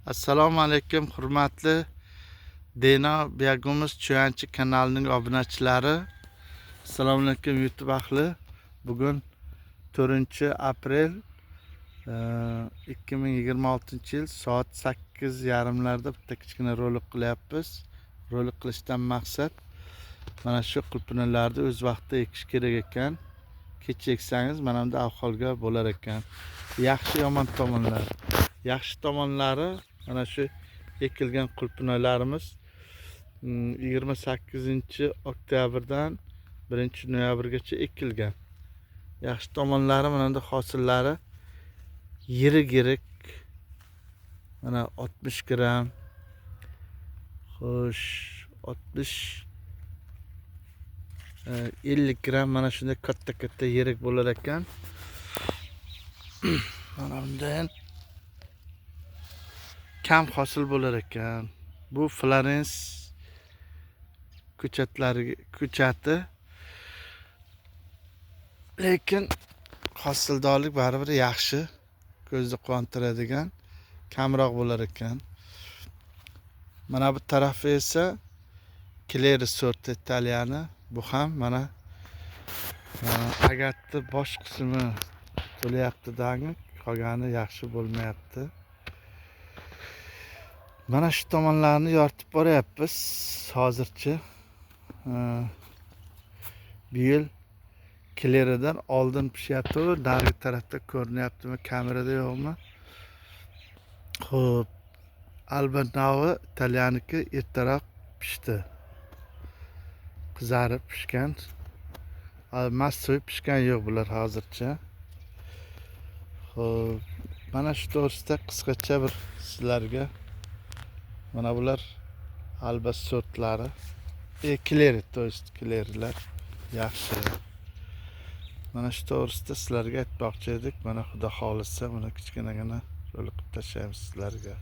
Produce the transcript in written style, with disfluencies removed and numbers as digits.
Assalomu alaykum hurmatli Deno Begumuz Chuyanchi kanalining obunachilari. Assalomu alaykum YouTube ahli. Bugun 4-aprel 2026-yil soat 8:30larda bitta kichkina rolik qilyapmiz. Rolik qilishdan maqsad mana shu qulpinalarni o'z vaqtida ekish kerak ekan. Kech eksangiz mana bunda ahvolga bo'lar ekan. Yaxshi yomon tomonlari. Yaxshi tomonlari mana shu ekilgan qulpinalarimiz 28-oktyabrdan 1-noyabrgacha ekilgan. Yaxshi tomonlari mana bunda hosillari yirik mana 60 gram. Xo'sh, 50 gram mana shunday katta yirik bo'lar ekan. Mana bundan kam hosil bo'lar ekan. Bu Florens ko'chati. Lekin hosildorlik baribir yaxshi, ko'zni quvontiradigan, kamroq bo'lar ekan. Mana bu tarafi esa Kileri sorti Italiyani. Bu ham mana agatni bosh qismi to'layapti dag'ing, qolgani yaxshi bo'lmayapti. Mana shu tomonlarni yoritib boryapmiz hozircha. Bu yil Kileridan oldin pishyapti, narigi tarafda ko'rinyaptimi, kamerada yo'qmi? Xo'p, Albanovi Italiyaniki ertaroq pishdi. Qizarib pishgan. Mastoy pishgan yo'q bular hozircha. Xo'p, mana shu to'g'risida qisqacha bir sizlarga mana bular alba sortlari. Kileri, kilerilar yaxshi. Mana shu to'g'risida sizlarga aytmoqchi edik. Mana xudo xolisa, mana kichkinagina rolik qilib tashlaymiz sizlarga.